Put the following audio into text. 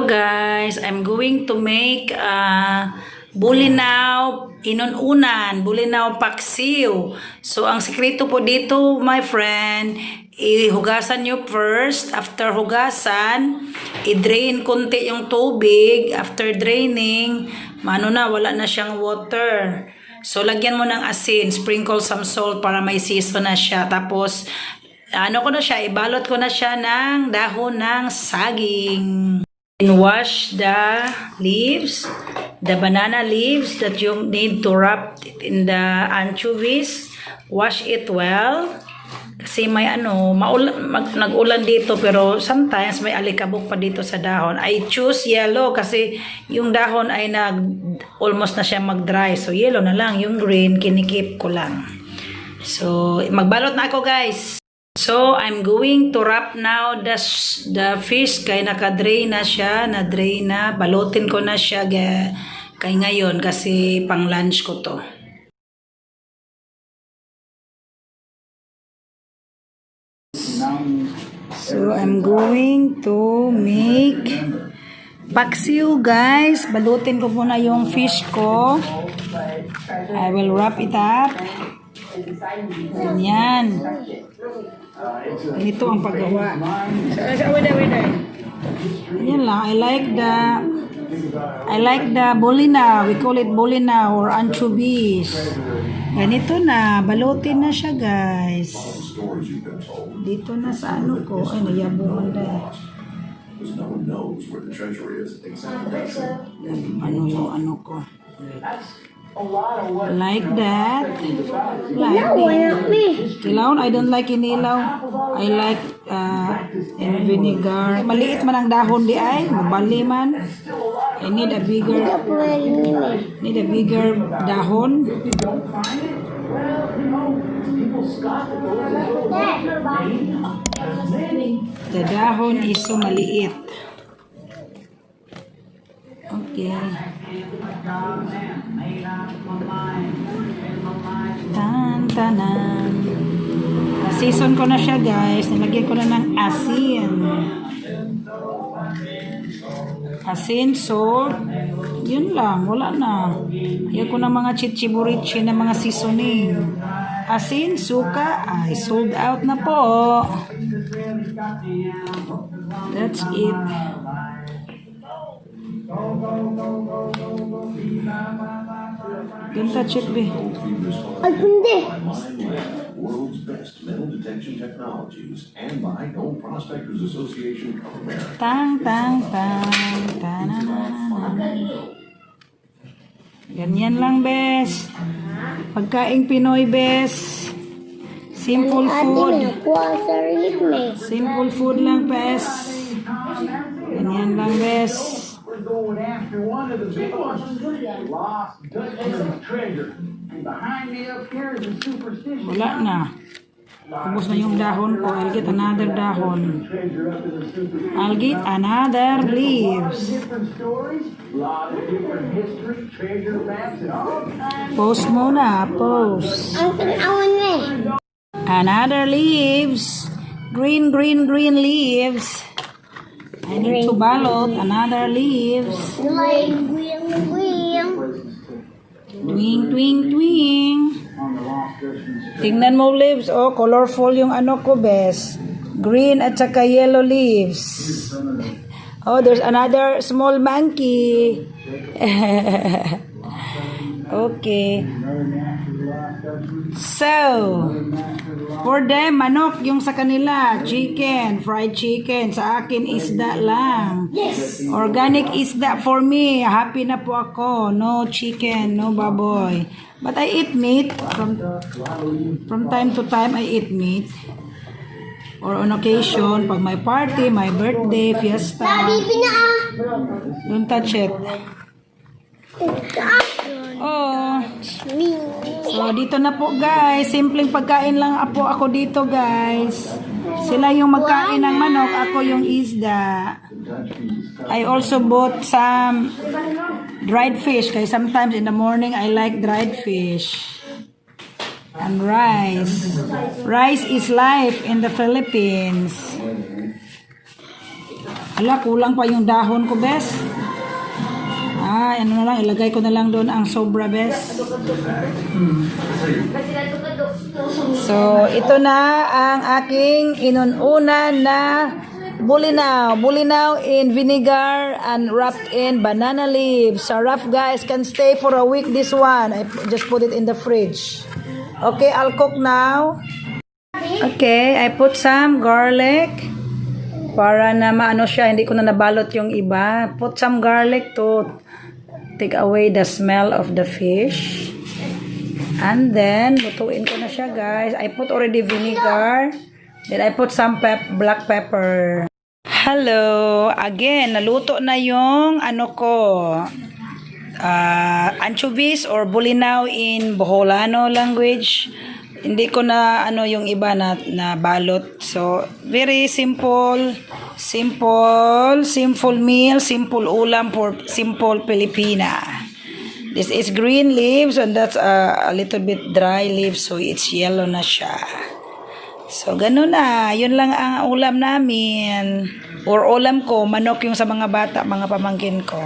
Hello guys, I'm going to make Bolinao inununan, Bolinao Paksiw. So ang sekreto po dito, my friend, ihugasan nyo first. After hugasan, i-drain konti yung tubig. After draining, wala na siyang water. So lagyan mo ng asin, sprinkle some salt para may season na siya. Tapos ibalot ko na siya ng dahon ng saging. And wash the leaves, the banana leaves that you need to wrap in the anchovies. Wash it well. Kasi may nag-ulan dito pero sometimes may alikabok pa dito sa dahon. I choose yellow kasi yung dahon ay almost na siya mag-dry. So yellow na lang. Yung green, kinikip ko lang. So magbalot na ako guys. So, I'm going to wrap now the fish kay naka-drain na siya, na-drain na. Balutin ko na siya kay ngayon kasi pang lunch ko to. So, I'm going to make paksiw guys. Balutin ko muna yung fish ko. I will wrap it up. Ganyan. Ito ang paggawa. Yan lang. I like the Bolinao. We call it Bolinao or Anchovies. Ganito na. Balutin na siya guys. Dito na sa ko. Ay, nayabungan na. Ano ko. Like that. Kinilaw, I don't like kinilaw. I like vinegar. Maliit man ang dahon di ay, mabali man. I need a bigger dahon. The dahon is so maliit. Okay. Tan-tanan. Season ko na siya guys. Nilagyan ko na ng asin. Asin, salt. Yun lang. Wala na. Ayaw ko ng mga chichiburichi na mga seasoning. Asin, suka. Ay, sold out na po. That's it. Don't touch it, be. World's best metal detection technologies and by Gold Prospectors Association of America. Tang. Ganyan lang, bes. Pagkaing Pinoy, bes. Simple food. Simple food lang, bes. Ganyan lang, bes. Going after one of the big ones. Lost Dutchman's treasure. And behind me up here is a superstition. Wala na. Ubus na yung dahon ko. I'll get another dahon. I'll get another leaves. Post muna. Post. Another leaves. Green leaves. I need to balot another leaves. Twing. Tingnan mo leaves. Oh, colorful yung ko, bes. Green at saka yellow leaves. Oh, there's another small monkey. Okay. So, for them, manok yung sa kanila, chicken, fried chicken. Sa akin, isda lang. Yes. Organic isda for me. Happy na po ako. No chicken, no baboy. But I eat meat. From time to time, I eat meat. Or on occasion, pag may party, my birthday, fiesta. Don't touch it. Oh. So, dito na po guys. Simpleng pagkain lang po ako dito guys. Sila yung magkain ng manok. Ako yung isda. I also bought some dried fish. Kaya sometimes in the morning, I like dried fish. And rice. Rice is life in the Philippines. Ala, kulang pa yung dahon ko, bes. Ay, ano na lang, ilagay ko na lang doon ang sobra, bes. So, ito na ang aking inununan na Bolinao. Bolinao in vinegar and wrapped in banana leaves. Sarap, guys. Can stay for a week, this one. I just put it in the fridge. Okay, I'll cook now. Okay, I put some garlic. Para na maano siya, hindi ko na nabalot yung iba. Put some garlic to take away the smell of the fish. And then, lutuin ko na siya, guys. I put already vinegar. Then I put some black pepper. Hello! Again, naluto na yung ano ko. Anchovies or Bolinao in Boholano language. Hindi ko na ano yung iba na balot. So, very simple meal, simple ulam for simple Filipina. This is green leaves and that's a little bit dry leaves, so it's yellow na siya. So, ganun na. Yun lang ang ulam namin. Or ulam ko, manok yung sa mga bata, mga pamangkin ko.